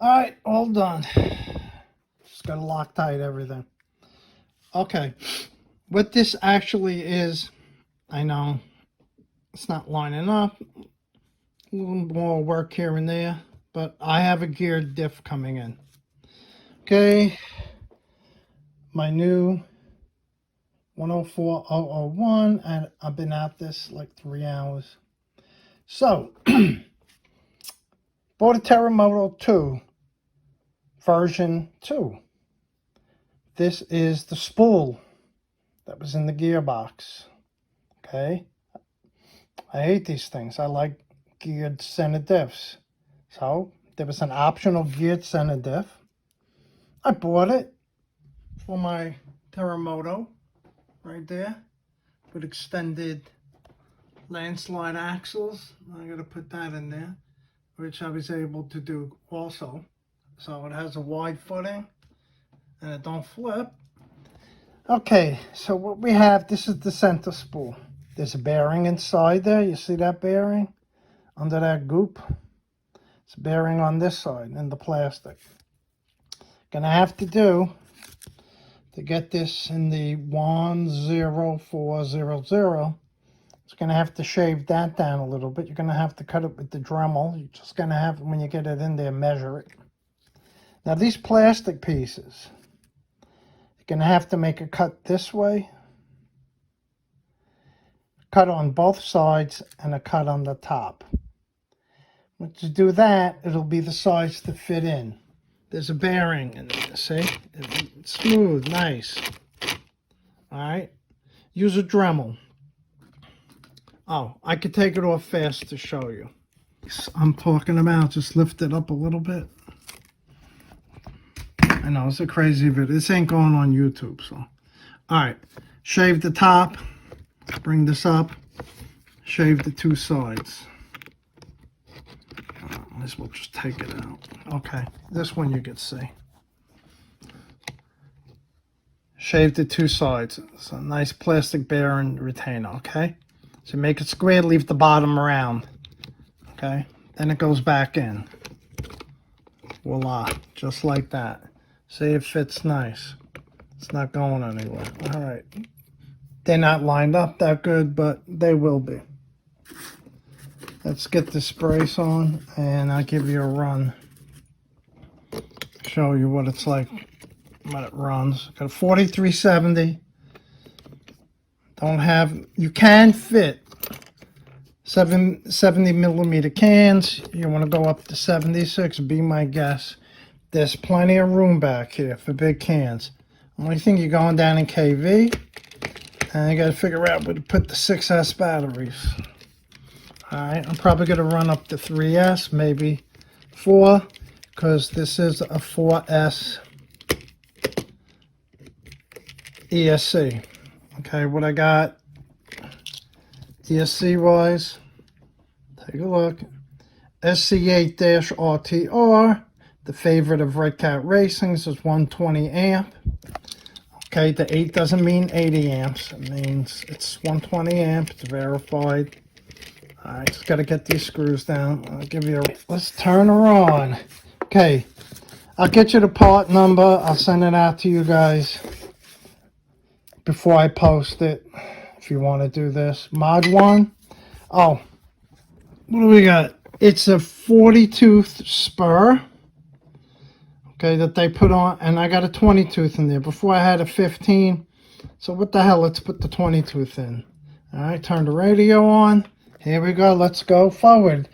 All right, all done. Just got to Loctite everything. Okay, what this actually is, I know it's not lining up. A little more work here and there, but I have a geared diff coming in. Okay, my new 104001, and I've been at this like 3 hours. So, bought a Terramoto 2, version 2. This is the spool that was in the gearbox. Okay, I hate these things. I like geared center diffs. So there was an optional geared center diff. I bought it for my Terramoto right there with extended landslide axles. I got to put that in there, which I was able to do also. So it has a wide footing and it don't flip. Okay, so what we have, this is the center spool. There's a bearing inside there. You see that bearing under that goop? It's a bearing on this side in the plastic. Gonna have to do to get this in the 10400. It's gonna have to shave that down a little bit. You're gonna have to cut it with the Dremel. You're just gonna have, when you get it in there, measure it. Now these plastic pieces, you're gonna have to make a cut this way, cut on both sides, and a cut on the top. Once you do that, it'll be the size to fit in. There's a bearing in there, see? It's smooth, nice. All right, use a Dremel. Oh, I could take it off fast to show you. I'm talking about, just lift it up a little bit. I know, it's a crazy video. This ain't going on YouTube, so. All right, shave the top, bring this up, shave the two sides. Might as well just take it out. Okay, this one you can see. Shave the two sides. It's a nice plastic bearing retainer, okay? So make it square, leave the bottom round, okay? Then it goes back in. Voila, just like that. See, it fits nice. It's not going anywhere. All right. They're not lined up that good, but they will be. Let's get this brace on, and I'll give you a run. Show you what it's like when it runs. Got a 4370. Don't have, you can fit 70 millimeter cans. You want to go up to 76, be my guess. There's plenty of room back here for big cans. Only thing, you're going down in KV, and you got to figure out where to put the 6S batteries. Alright, I'm probably going to run up to 3S, maybe 4, because this is a 4S ESC. Okay, what I got ESC wise, take a look. SC8-RTR, the favorite of REDCAT Racing's, is 120 amp. Okay, the 8 doesn't mean 80 amps. It means it's 120 amp. It's verified. Alright, just got to get these screws down. I'll give you a... Let's turn her on. Okay, I'll get you the part number. I'll send it out to you guys before I post it, if you want to do this. MOD1. Oh, what do we got? It's a 40-tooth spur, okay, that they put on, and I got a 20-tooth in there. Before I had a 15, so what the hell, let's put the 20-tooth in. All right, turn the radio on. Here we go, let's go forward.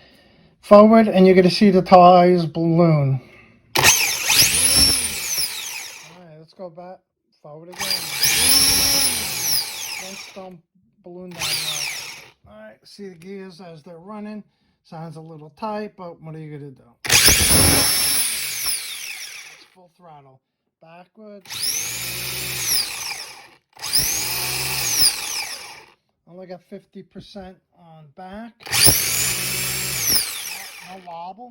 Forward, and you're going to see the tires balloon. All right, let's go back, forward again. Don't balloon that much. All right, see the gears as they're running. Sounds a little tight, but what are you going to do? It's full throttle. Backwards. Only got 50% on back. No wobble.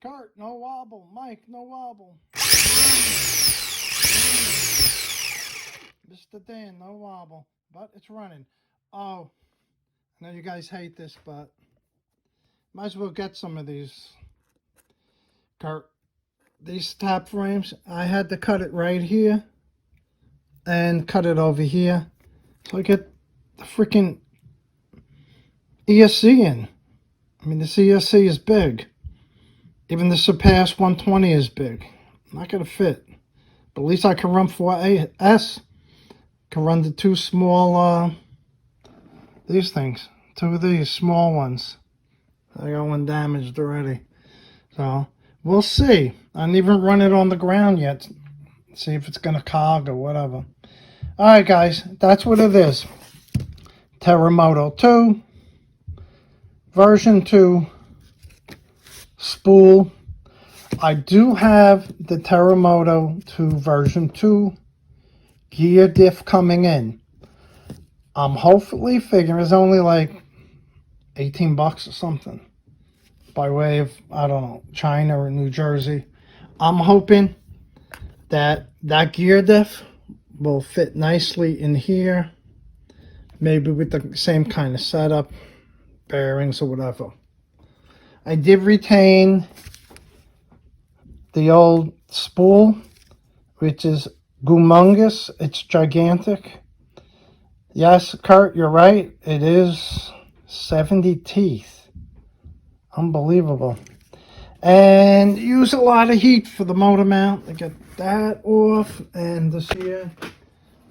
Kurt, no wobble. Mike, no wobble. Mr. Dan, no wobble. But it's running. Oh, I know you guys hate this, but might as well get some of these Kurt, these top frames, I had to cut it right here and cut it over here. So I get the freaking ESC in. I mean, this ESC is big. Even the Surpass 120 is big. Not going to fit. But at least I can run 4S. Can run the two small, these things. Two of these small ones. I got one damaged already. So, we'll see. I didn't even run it on the ground yet. See if it's going to cog or whatever. Alright guys, that's what it is. Terremoto 2. Version 2. Spool. I do have the Terremoto 2 version 2 gear diff coming in. I'm hopefully figuring it's only like 18 bucks or something. By way of, I don't know, China or New Jersey. I'm hoping that that gear diff will fit nicely in here. Maybe with the same kind of setup, bearings or whatever. I did retain the old spool, which is humongous. It's gigantic. Yes, Kurt, you're right. It is 70 teeth. Unbelievable. And use a lot of heat for the motor mount. They get that off and this here.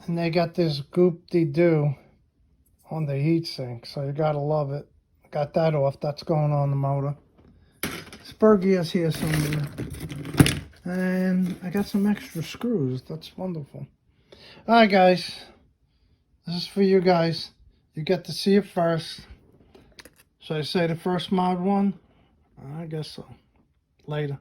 And they got this goop-de-doo on the heatsink. So you gotta love it. Got that off. That's going on the motor. Spur gears here somewhere. And I got some extra screws. That's wonderful. Alright guys. This is for you guys. You get to see it first. Should I say the first MOD1? I guess so. Later.